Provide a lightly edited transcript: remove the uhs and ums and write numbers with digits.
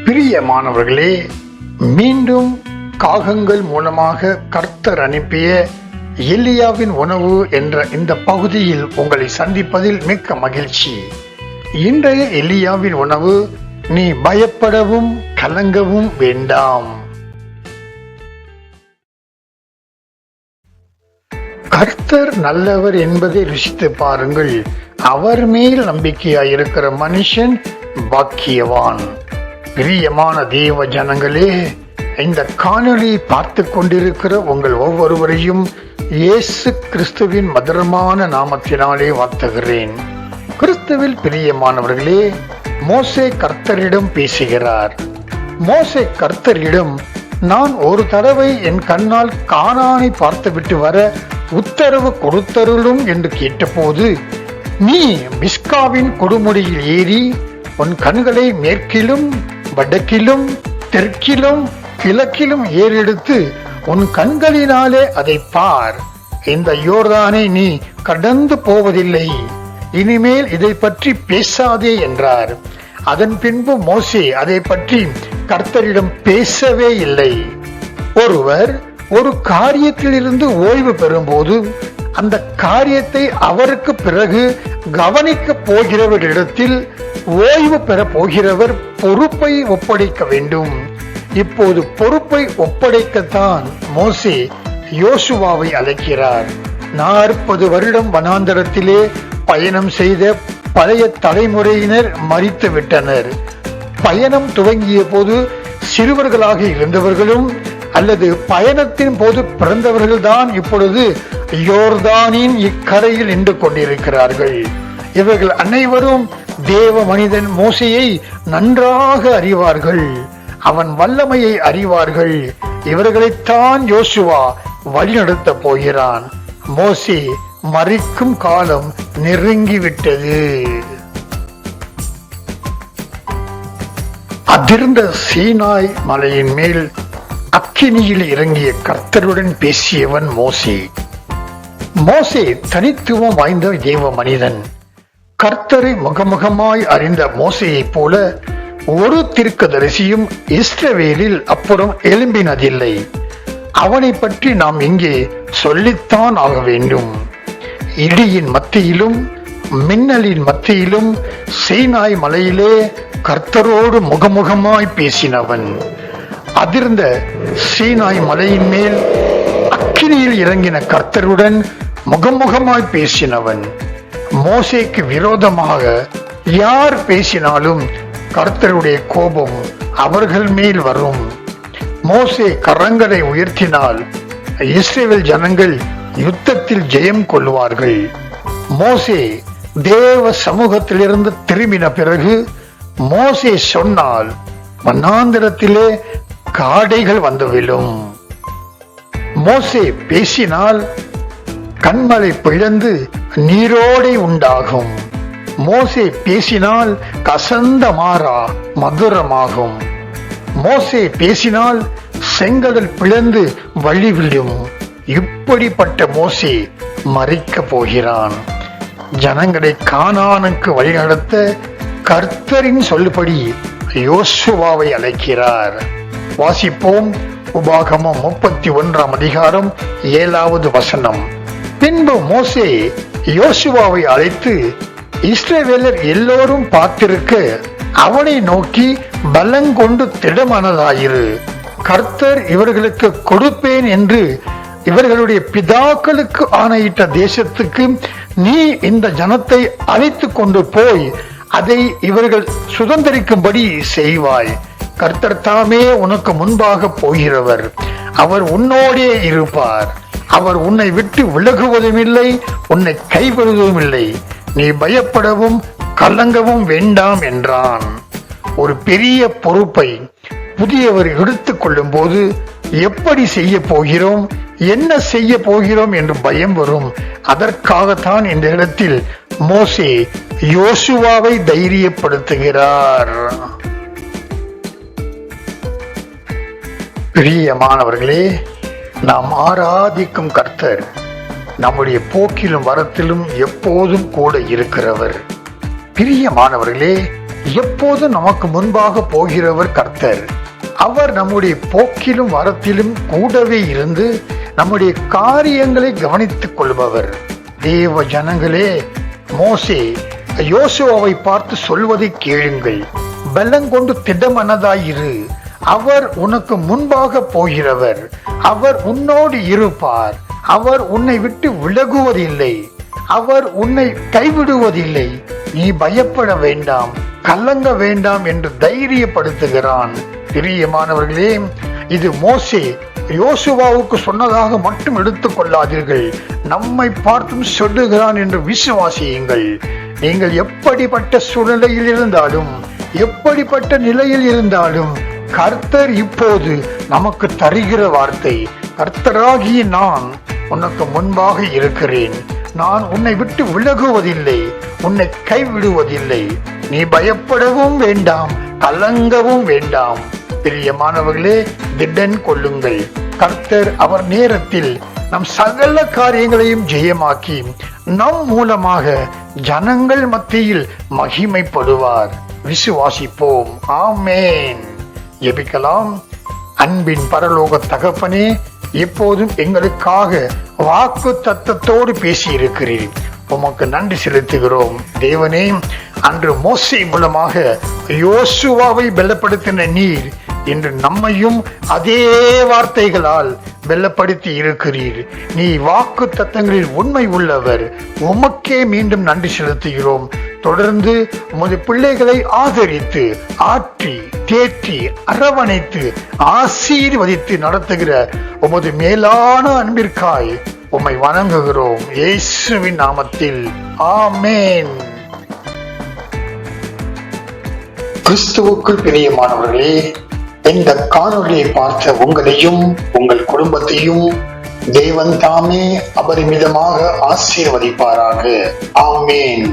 பிரியமானவர்களே, மீண்டும் காகங்கள் மூலமாக கர்த்தர் அனுப்பிய எலியாவின் உணவு என்ற இந்த பகுதியில் உங்களை சந்திப்பதில் மிக்க மகிழ்ச்சி. இன்றைய எலியாவின் உணவு, நீ பயப்படவும் கலங்கவும் வேண்டாம். கர்த்தர் நல்லவர் என்பதை ருசித்து பாருங்கள். அவர் மேல் நம்பிக்கையாயிருக்கிற மனுஷன் பாக்கியவான். பிரியமான தேவ ஜனங்களே, இந்த காணொளியை பார்த்து கொண்டிருக்கிற உங்கள் ஒவ்வொருவரையும் இயேசு கிறிஸ்துவின் மதுரமான நாமத்தினாலே வாழ்த்துகிறேன். கிறிஸ்துவில் பிரியமானவர்களே, மோசே கர்த்தரிடம் பேசுகிறார். மோசே கர்த்தரிடம், நான் ஒரு தடவை என் கண்ணால் கானானை பார்த்துவிட்டு வர உத்தரவு கொடுத்தருளும் என்று கேட்டபோது, நீ பிஸ்காவின் கொடுமுடியில் ஏறி உன் கண்களை மேற்கிலும் வடக்கிலும் தெற்கிலும் கிழக்கிலும் ஏறெடுத்து உன் கண்களினாலே அதை பார். இந்த யோர்தானை நீ கடந்து போவதில்லை, இனிமேல் இதை பற்றி பேசாதே என்றார். அதன் பின்பு மோசே அதை பற்றி கர்த்தரிடம் பேசவே இல்லை. ஒருவர் ஒரு காரியத்திலிருந்து ஓய்வு பெறும்போது அந்த காரியத்தை அவருக்கு பிறகு கவனிக்க போகிறவரிடத்தில் ஓய்வு பெற போகிறவர் பொறுப்பை ஒப்படைக்க வேண்டும். இப்போது பொறுப்பை ஒப்படைக்கத்தான் மோசே யோசுவாவை அழைக்கிறார். 40 வருடம் வனாந்தரத்திலே பயணம் செய்த பழைய தலைமுறையினர் மரித்து விட்டனர். பயணம் துவங்கிய போது சிறுவர்களாக இருந்தவர்களும் அல்லது பயணத்தின் போது பிறந்தவர்கள் தான் இப்பொழுது யோர்தானின் இக்கரையில் நின்று கொண்டிருக்கிறார்கள். இவர்கள் அனைவரும் தேவ மனிதன் மோசேயை நன்றாக அறிவார்கள். அவன் வல்லமையை அறிவார்கள். இவர்களைத்தான் யோசுவா வழிநடத்த போகிறான். மோசே மரிக்கும் காலம் நெருங்கிவிட்டது. அதிர்ந்த சீனாய் மலையின் மேல் அக்கினியில் இறங்கிய கர்த்தருடன் பேசியவன் மோசே. மோசே தனித்துவம் வாய்ந்த தேவ மனிதன். கர்த்தரை முகமுகமாய் அறிந்த மோசேயைப் போல ஒரு தீர்க்கதரிசியும் இஸ்ரவேலில் அப்புறம் எழும்பினதில்லை. அவனை பற்றி நாம் இங்கே சொல்லித்தான் ஆக வேண்டும். இடியின் மத்தியிலும் மின்னலின் மத்தியிலும் சீனாய் மலையிலே கர்த்தரோடு முகமுகமாய் பேசினவன். அதிர்ந்த சீனாய் மலையின் மேல் அக்கினியில் இறங்கின கர்த்தருடன் முகமுகமாய் பேசினவன். மோசேக்கு விரோதமாக யார் பேசினாலும் கர்த்தருடைய கோபம் அவர்கள் மேல் வரும். மோசே கரங்களை உயர்த்தினால் இஸ்ரவேல் ஜனங்கள் யுத்தத்தில் ஜெயம் கொள்வார்கள். மோசே தேவ சமூகத்திலிருந்து திரும்பின பிறகு மோசே சொன்னால் வனாந்திரத்திலே காடைகள் வந்து விழும். மோசே பேசினால் கண்மலை பிளந்து நீரோடை உண்டாகும். மோசே பேசினால் கசந்த மாறா மதுரமாகும். மோசே பேசினால் செங்கடல் பிளந்து வழிவிடும். இப்படிப்பட்ட மோசே மரிக்க போகிறான். ஜனங்களை கானானுக்கு வழிநடத்த கர்த்தரின் சொல்லுபடி யோசுவாவை அழைக்கிறார். வாசிப்போம். உபாகமம் 31 அதிகாரம் 7வது வசனம். பின்பு மோசே யோசுவாவை அழைத்து, இஸ்ரவேலர் எல்லோரும் பார்த்திருக்க அவனை நோக்கி, பலங்கொண்டு திடமானதாயிரு. கர்த்தர் இவர்களுக்கு கொடுப்பேன் என்று இவர்களுடைய பிதாக்களுக்கு ஆணையிட்ட தேசத்துக்கு நீ இந்த ஜனத்தை அழைத்து கொண்டு போய் அதை இவர்கள் சுதந்திரிக்கும்படி செய்வாய். கர்த்தர் தாமே உனக்கு முன்பாக போகிறவர். அவர் உன்னோடே இருப்பார். அவர் உன்னை விட்டு விலகுவதும் இல்லை, உன்னை கைவிடுவதும் இல்லை. நீ பயப்படவும் கலங்கவும் வேண்டாம் என்றான். ஒரு பெரிய பொறுப்பை புதியவர் எடுத்துக் கொள்ளும் போது எப்படி செய்ய போகிறோம், என்ன செய்ய போகிறோம் என்று பயம் வரும். அதற்காகத்தான் இந்த இடத்தில் மோசே யோசுவாவை தைரியப்படுத்துகிறார். பிரியமானவர்களே, நாம் ஆராதிக்கும் கர்த்தர் நம்முடைய போக்கிலும் வரத்திலும் எப்போதும் கூட இருக்கிறவர். பிரியமானவர்களே, எப்போது நமக்கு முன்பாக போகிறவர் கர்த்தர். அவர் நம்முடைய போக்கிலும் வரத்திலும் கூடவே இருந்து நம்முடைய காரியங்களை கவனித்துக் கொள்பவர். தேவ ஜனங்களே, மோசே யோசுவாவை பார்த்து சொல்வதை கேளுங்கள். பலங்கொண்டு திடமனதாயிரு. அவர் உனக்கு முன்பாக போகிறவர். அவர் உன்னோடு இருப்பார். அவர் உன்னை விட்டு விலகுவதில்லை. அவர் உன்னை கைவிடுவதில்லை. நீ பயப்பட வேண்டாம், கலங்க வேண்டாம் என்று தைரியப்படுத்துகிறான். பிரியமானவர்களே, இது மோசே யோசுவாவுக்கு சொன்னதாக மட்டும் எடுத்துக் கொள்ளாதீர்கள். நம்மை பார்த்தும் சொல்லுகிறான் என்று விசுவாசியுங்கள். நீங்கள் எப்படிப்பட்ட சூழ்நிலையில் இருந்தாலும், எப்படிப்பட்ட நிலையில் இருந்தாலும், கர்த்தர் இப்போது நமக்கு தருகிற வார்த்தை, கர்த்தராகிய நான் உனக்கு முன்பாக இருக்கிறேன். நான் உன்னை விட்டு விலகுவதில்லை, உன்னை கைவிடுவதில்லை. நீ பயப்படவும் வேண்டாம், கலங்கவும் வேண்டாம். பிரியமானவர்களே, திடன் கொள்ளுங்கள். கர்த்தர் அவர் நேரத்தில் நம் சகல காரியங்களையும் ஜெயமாக்கி நம் மூலமாக ஜனங்கள் மத்தியில் மகிமைப்படுவார். விசுவாசிப்போம். ஆமேன். ஜெபிக்கலாம். அன்பின் பரலோக தகப்பனே, எப்போதும் எங்களுக்காக வாக்கு தத்தத்தோடு பேசியிருக்கிறீர். உமக்கு நன்றி செலுத்துகிறோம். தேவனே, அன்று மோசே மூலமாக யோசுவாவை பலப்படுத்தின நீர் இன்று நம்மையும் அதே வார்த்தைகளால் வெல்லப்படுத்தி இருக்கிறீர். நீ வாக்கு தத்தங்களில் உண்மை உள்ளவர். உமக்கே மீண்டும் நன்றி செலுத்துகிறோம். தொடர்ந்து உமது பிள்ளைகளை ஆதரித்து, ஆற்றி, தேற்றி, அரவணைத்து, ஆசீர்வதித்து நடத்துகிற உமது மேலான அன்பிற்காய் உம்மை வணங்குகிறோம். இயேசுவின் நாமத்தில் ஆமேன். கிறிஸ்துவுக்குள் பிரியமானவர்களே, இந்த காணொலியை பார்த்த உங்களையும் உங்கள் குடும்பத்தையும் தேவன் தாமே அபரிமிதமாக ஆசீர்வதிப்பாராக. ஆமேன்.